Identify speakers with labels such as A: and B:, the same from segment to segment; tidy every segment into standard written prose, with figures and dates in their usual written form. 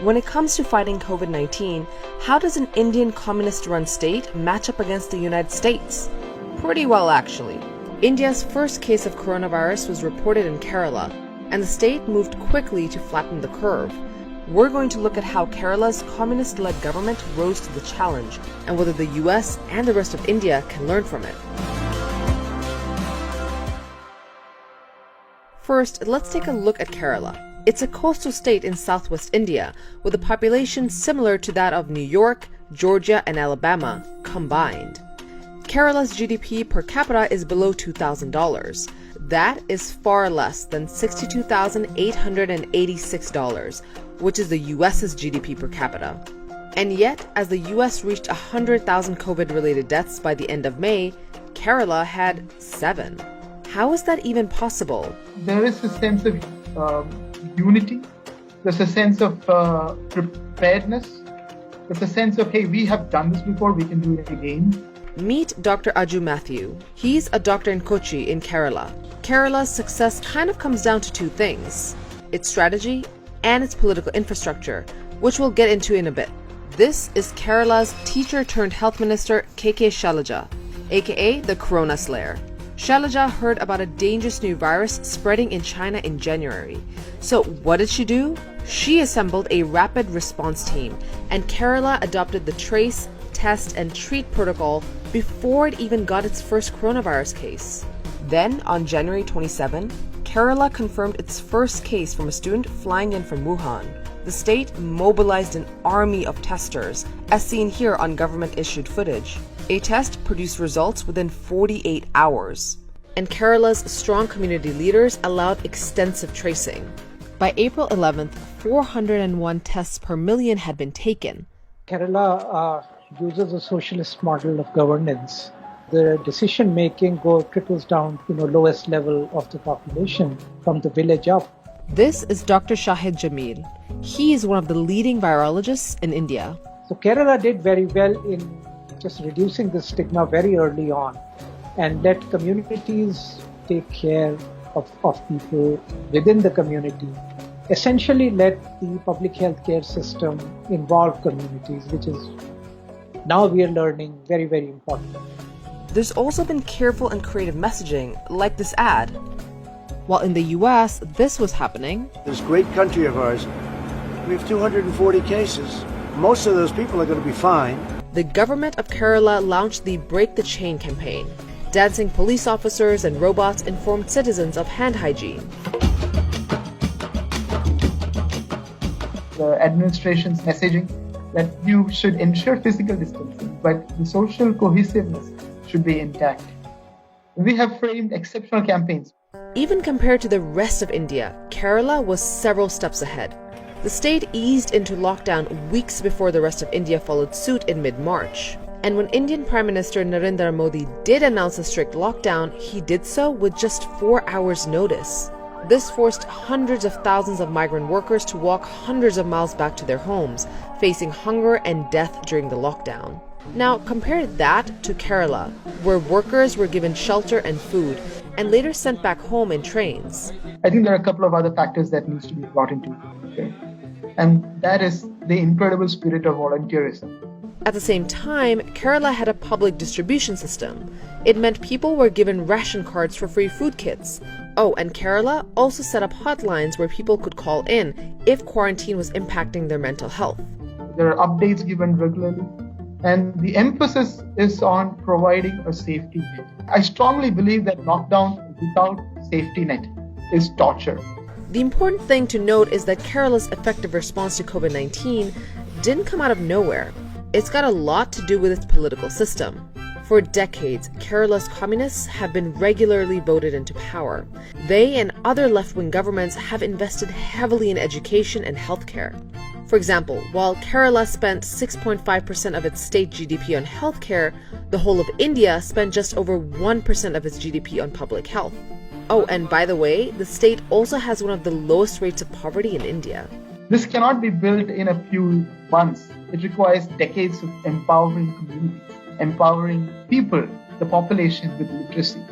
A: When it comes to fighting COVID-19, how does an Indian communist-run state match up against the United States? Pretty well, actually. India's first case of coronavirus was reported in Kerala, and the state moved quickly to flatten the curve. We're going to look at how Kerala's communist-led government rose to the challenge, and whether the US and the rest of India can learn from it. First, let's take a look at Kerala. It's a coastal state in southwest India, with a population similar to that of New York, Georgia, and Alabama combined. Kerala's GDP per capita is below $2,000. That is far less than $62,886, which is the US's GDP per capita. And yet, as the US reached 100,000 COVID-related deaths by the end of May, Kerala had 7. How is that even possible?
B: There is a sense of unity. There's a sense of preparedness. There's a sense of, hey, we have done this before, we can do it again.
A: Meet Dr. Aju Matthew. He's a doctor in Kochi in Kerala. Kerala's success kind of comes down to two things: its strategy and its political infrastructure, which we'll get into in a bit. This is Kerala's teacher-turned-health minister, KK Shailaja, aka the Corona Slayer. Shailaja heard about a dangerous new virus spreading in China in January. So what did she do? She assembled a rapid response team, and Kerala adopted the trace, test, and treat protocol before it even got its first coronavirus case. Then, on January 27, Kerala confirmed its first case from a student flying in from Wuhan. The state mobilized an army of testers, as seen here on government-issued footage. A test produced results within 48 hours. And Kerala's strong community leaders allowed extensive tracing. By April 11th, 401 tests per million had been taken.
C: Kerala uses a socialist model of governance. The decision-making trickles down to the lowest level of the population, from the village up.
A: This is Dr. Shahid Jamil. He is one of the leading virologists in India.
C: So Kerala did very well in just reducing the stigma very early on and let communities take care of people within the community. Essentially let the public health care system involve communities, which is now we are learning very, very important.
A: There's also been careful and creative messaging, like this ad. While in the US, this was happening.
D: This great country of ours, we have 240 cases. Most of those people are going to be fine.
A: The government of Kerala launched the Break the Chain campaign. Dancing police officers and robots informed citizens of hand hygiene.
B: The administration's messaging that you should ensure physical distancing, but the social cohesiveness should be intact. We have framed exceptional campaigns.
A: Even compared to the rest of India, Kerala was several steps ahead. The state eased into lockdown weeks before the rest of India followed suit in mid-March. And when Indian Prime Minister Narendra Modi did announce a strict lockdown, he did so with just 4 hours' notice. This forced hundreds of thousands of migrant workers to walk hundreds of miles back to their homes, facing hunger and death during the lockdown. Now, compare that to Kerala, where workers were given shelter and food, and later sent back home in trains.
B: I think there are a couple of other factors that needs to be brought into it. And that is the incredible spirit of volunteerism.
A: At the same time, Kerala had a public distribution system. It meant people were given ration cards for free food kits. Oh, and Kerala also set up hotlines where people could call in if quarantine was impacting their mental health.
B: There are updates given regularly, and the emphasis is on providing a safety net. I strongly believe that lockdown without safety net is torture.
A: The important thing to note is that Kerala's effective response to COVID-19 didn't come out of nowhere. It's got a lot to do with its political system. For decades, Kerala's communists have been regularly voted into power. They and other left-wing governments have invested heavily in education and healthcare. For example, while Kerala spent 6.5% of its state GDP on healthcare, the whole of India spent just over 1% of its GDP on public health. Oh, and by the way, the state also has one of the lowest rates of poverty in India.
B: This cannot be built in a few months. It requires decades of empowering communities, empowering people, the population with literacy.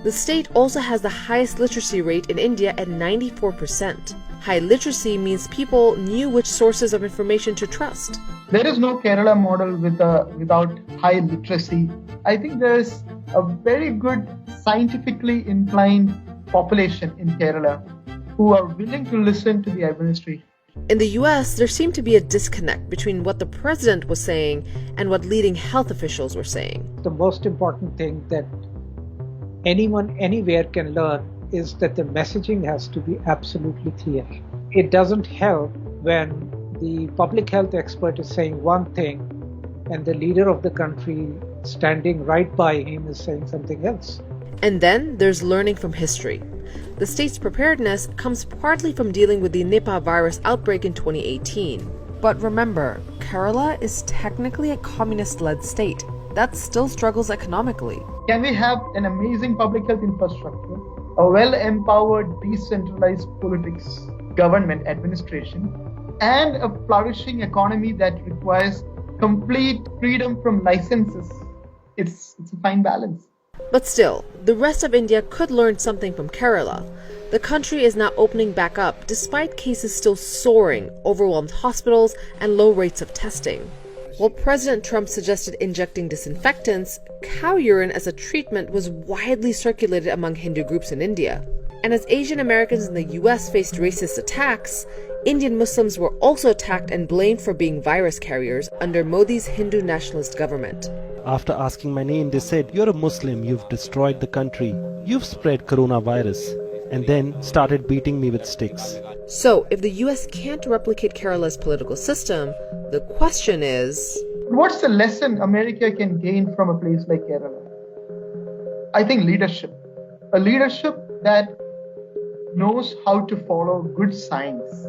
A: The state also has the highest literacy rate in India at 94%. High literacy means people knew which sources of information to trust.
B: There is no Kerala model without high literacy. I think there is a very good scientifically inclined population in Kerala who are willing to listen to the administration.
A: In the US, there seemed to be a disconnect between what the president was saying and what leading health officials were saying.
C: The most important thing that anyone anywhere can learn is that the messaging has to be absolutely clear. It doesn't help when the public health expert is saying one thing and the leader of the country standing right by him is saying something else.
A: And then there's learning from history. The state's preparedness comes partly from dealing with the Nipah virus outbreak in 2018. But remember, Kerala is technically a communist-led state that still struggles economically.
B: Can we have an amazing public health infrastructure, a well-empowered, decentralized politics, government, administration, and a flourishing economy that requires complete freedom from licenses? It's a fine balance.
A: But still, the rest of India could learn something from Kerala. The country is now opening back up despite cases still soaring, overwhelmed hospitals, and low rates of testing. While President Trump suggested injecting disinfectants, cow urine as a treatment was widely circulated among Hindu groups in India. And as Asian Americans in the US faced racist attacks, Indian Muslims were also attacked and blamed for being virus carriers under Modi's Hindu nationalist government.
E: After asking my name, they said, "You're a Muslim, you've destroyed the country, you've spread coronavirus," and then started beating me with sticks.
A: So, if the US can't replicate Kerala's political system, the question is,
B: what's the lesson America can gain from a place like Kerala? I think leadership. A leadership that knows how to follow good science,